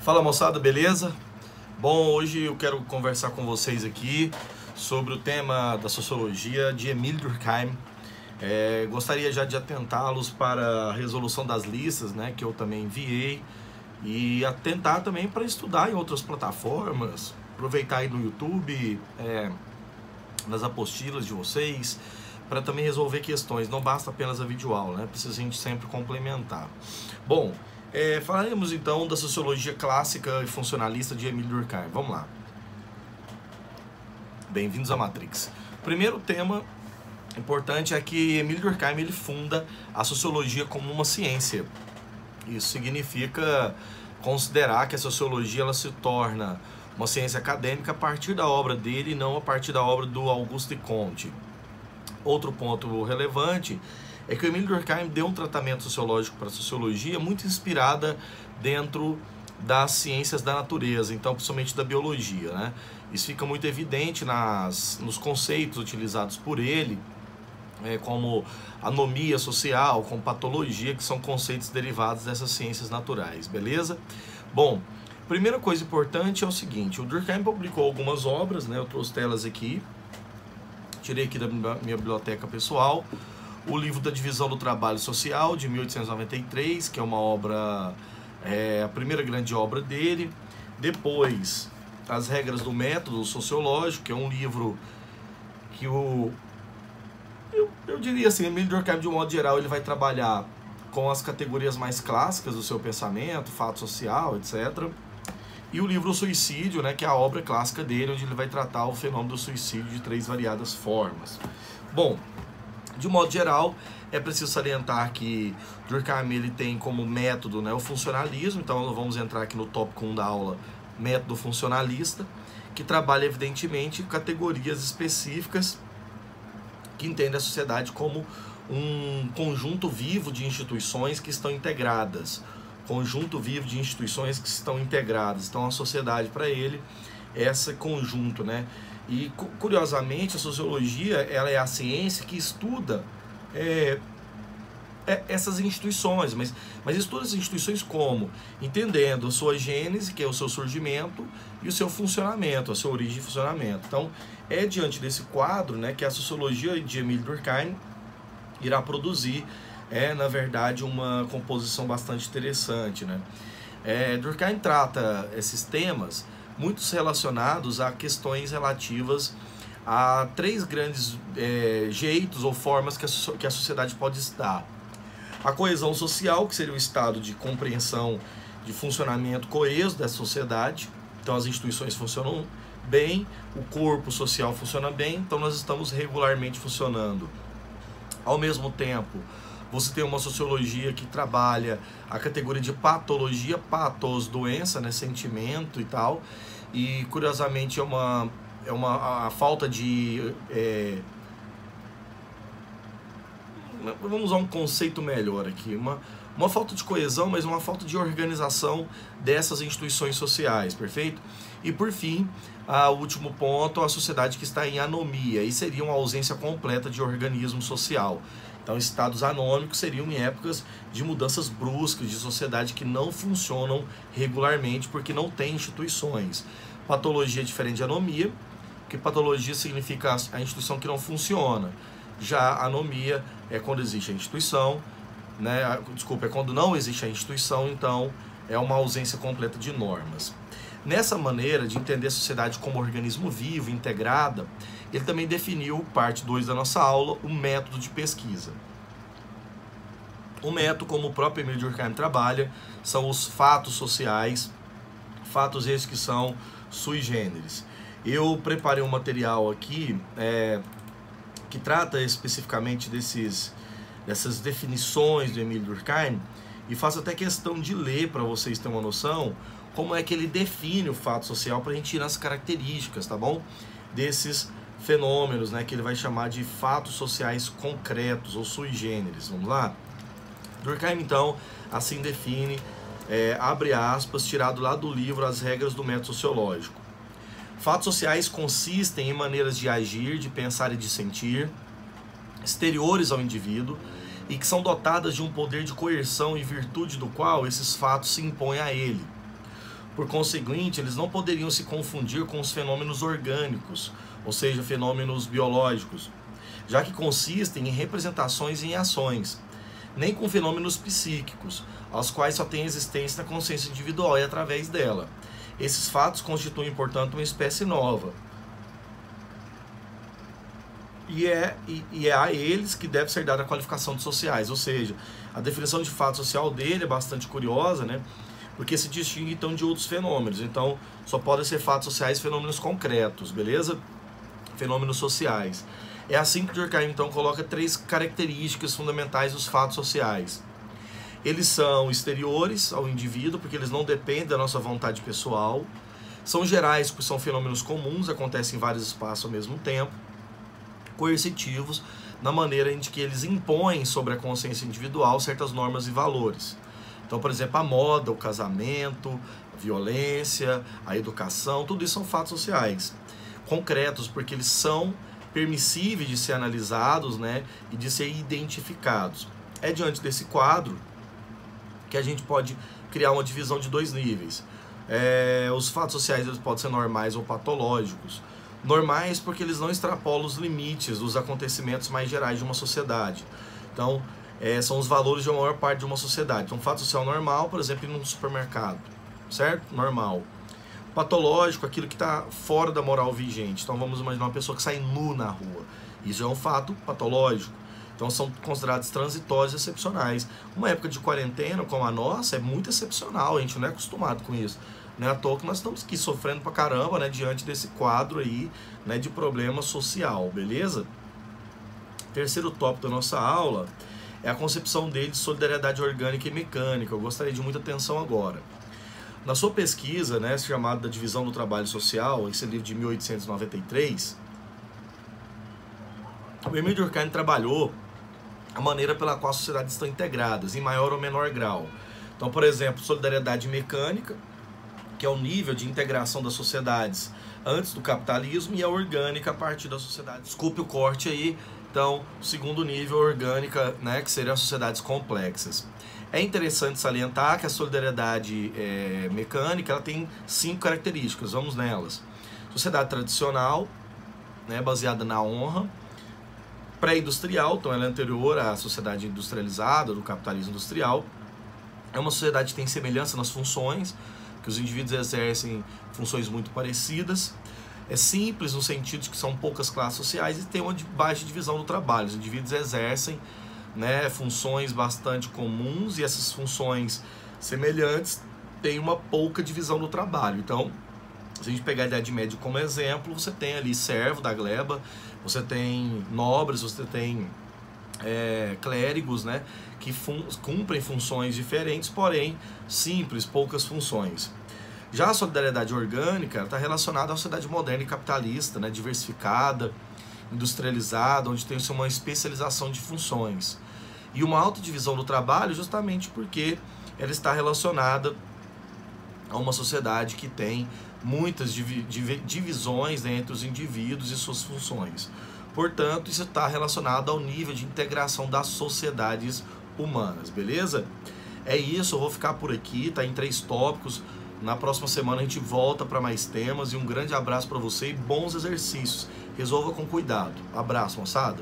Fala moçada, beleza? Bom, hoje eu quero conversar com vocês aqui sobre o tema da sociologia de Émile Durkheim. Gostaria já de atentá-los para a resolução das listas, né, que eu também enviei, e atentar também para estudar em outras plataformas, aproveitar aí no YouTube, nas apostilas de vocês, para também resolver questões. Não basta apenas a videoaula, né? Precisa a gente sempre complementar. Bom, falaremos então da sociologia clássica e funcionalista de Émile Durkheim. Vamos lá. Bem-vindos à Matrix. Primeiro tema importante é que Émile Durkheim ele funda a sociologia como uma ciência. Isso significa considerar que a sociologia ela se torna uma ciência acadêmica a partir da obra dele e não a partir da obra do Auguste Comte. Outro ponto relevante é que o Émile Durkheim deu um tratamento sociológico para a sociologia muito inspirada dentro das ciências da natureza, então principalmente da biologia, né? Isso fica muito evidente nos conceitos utilizados por ele, como anomia social, como patologia, que são conceitos derivados dessas ciências naturais, beleza? Bom, primeira coisa importante é o seguinte: o Durkheim publicou algumas obras, né? Eu trouxe elas aqui, tirei aqui da minha biblioteca pessoal. O livro da Divisão do Trabalho Social, de 1893, que é uma obra, a primeira grande obra dele. Depois, As Regras do Método Sociológico, que é um livro que eu diria assim, Émile Durkheim, de um modo geral, ele vai trabalhar com as categorias mais clássicas do seu pensamento, fato social, etc. E o livro O Suicídio, né, que é a obra clássica dele, onde ele vai tratar o fenômeno do suicídio de 3 variadas formas. Bom, de modo geral, é preciso salientar que Durkheim ele tem como método, né, o funcionalismo. Então vamos entrar aqui no tópico 1 da aula, método funcionalista, que trabalha evidentemente categorias específicas que entende a sociedade como um conjunto vivo de instituições que estão integradas. Conjunto vivo de instituições que estão integradas. Então a sociedade para ele é esse conjunto, né? E curiosamente a sociologia ela é a ciência que estuda essas instituições, mas estuda essas instituições como? Entendendo a sua gênese, que é o seu surgimento, e o seu funcionamento, a sua origem e funcionamento. Então é diante desse quadro, né, que a sociologia de Émile Durkheim irá produzir na verdade uma composição bastante interessante, né? Durkheim trata esses temas muitos relacionados a questões relativas a 3 grandes jeitos ou formas que a sociedade pode estar. A coesão social, que seria o estado de compreensão, de funcionamento coeso dessa sociedade. Então as instituições funcionam bem, o corpo social funciona bem, então nós estamos regularmente funcionando. Ao mesmo tempo, você tem uma sociologia que trabalha a categoria de patologia, patos, doença, né, sentimento e tal. E curiosamente a falta de... vamos usar um conceito melhor aqui. Uma falta de coesão, mas uma falta de organização dessas instituições sociais, perfeito? E por fim, o último ponto, a sociedade que está em anomia. E seria uma ausência completa de organismo social. Então, estados anômicos seriam em épocas de mudanças bruscas de sociedade que não funcionam regularmente porque não tem instituições. Patologia é diferente de anomia, porque patologia significa a instituição que não funciona. Já a anomia é quando existe a instituição, né? Desculpa, é quando não existe a instituição, então é uma ausência completa de normas. Nessa maneira de entender a sociedade como organismo vivo, integrada, ele também definiu, parte 2 da nossa aula, o método de pesquisa. O método, como o próprio Émile Durkheim trabalha, são os fatos sociais, fatos esses que são sui generis. Eu preparei um material aqui que trata especificamente dessas definições do Émile Durkheim, e faço até questão de ler para vocês terem uma noção como é que ele define o fato social, para a gente tirar as características, tá bom? Desses fenômenos, né, que ele vai chamar de fatos sociais concretos ou sui generis. Vamos lá? Durkheim, então, assim define, abre aspas, tirado lá do livro As Regras do Método Sociológico. Fatos sociais consistem em maneiras de agir, de pensar e de sentir, exteriores ao indivíduo, e que são dotadas de um poder de coerção em virtude do qual esses fatos se impõem a ele. Por conseguinte, eles não poderiam se confundir com os fenômenos orgânicos, ou seja, fenômenos biológicos, já que consistem em representações e em ações, nem com fenômenos psíquicos, aos quais só tem existência na consciência individual e através dela. Esses fatos constituem, portanto, uma espécie nova. E é a eles que deve ser dada a qualificação de sociais, ou seja, a definição de fato social dele é bastante curiosa, né? Porque se distingue então de outros fenômenos. Então, só podem ser fatos sociais fenômenos concretos, beleza? Fenômenos sociais. É assim que Durkheim então coloca 3 características fundamentais dos fatos sociais. Eles são exteriores ao indivíduo, porque eles não dependem da nossa vontade pessoal. São gerais, porque são fenômenos comuns, acontecem em vários espaços ao mesmo tempo. Coercitivos, na maneira em que eles impõem sobre a consciência individual certas normas e valores. Então, por exemplo, a moda, o casamento, a violência, a educação, tudo isso são fatos sociais. Concretos, porque eles são permissíveis de ser analisados, né, e de ser identificados. É diante desse quadro que a gente pode criar uma divisão de 2 níveis. Os fatos sociais eles podem ser normais ou patológicos. Normais porque eles não extrapolam os limites dos acontecimentos mais gerais de uma sociedade. Então, são os valores de uma maior parte de uma sociedade. Então, fato social normal, por exemplo, ir num supermercado, certo? Normal. Patológico, aquilo que está fora da moral vigente. Então, vamos imaginar uma pessoa que sai nu na rua. Isso é um fato patológico. Então, são considerados transitórios e excepcionais. Uma época de quarentena como a nossa é muito excepcional, a gente não é acostumado com isso. Não é à toa que nós estamos aqui sofrendo pra caramba, né, diante desse quadro aí, né, de problema social, beleza? Terceiro tópico da nossa aula é a concepção dele de solidariedade orgânica e mecânica. Eu gostaria de muita atenção agora. Na sua pesquisa, né, chamada da Divisão do Trabalho Social, esse livro de 1893, o Emile Durkheim trabalhou a maneira pela qual as sociedades estão integradas, em maior ou menor grau. Então, por exemplo, solidariedade mecânica, que é o nível de integração das sociedades antes do capitalismo, e a orgânica a partir da sociedade. Desculpe o corte aí. Então, o segundo nível, orgânica, né, que seriam as sociedades complexas. É interessante salientar que a solidariedade mecânica ela tem 5 características, vamos nelas. Sociedade tradicional, né, baseada na honra. Pré-industrial, então ela é anterior à sociedade industrializada, do capitalismo industrial. É uma sociedade que tem semelhança nas funções, que os indivíduos exercem funções muito parecidas. É simples no sentido de que são poucas classes sociais e tem uma baixa divisão do trabalho. Os indivíduos exercem, né, funções bastante comuns e essas funções semelhantes têm uma pouca divisão do trabalho. Então, se a gente pegar a Idade Média como exemplo, você tem ali servo da gleba, você tem nobres, você tem clérigos, né, que cumprem funções diferentes, porém simples, poucas funções. Já a solidariedade orgânica está relacionada à sociedade moderna e capitalista, né, diversificada, industrializada, onde tem uma especialização de funções. E uma alta divisão do trabalho justamente porque ela está relacionada a uma sociedade que tem muitas divisões, né, entre os indivíduos e suas funções. Portanto, isso está relacionado ao nível de integração das sociedades humanas, beleza? É isso, eu vou ficar por aqui, tá em 3 tópicos. Na próxima semana a gente volta para mais temas e um grande abraço para você e bons exercícios. Resolva com cuidado. Abraço, moçada.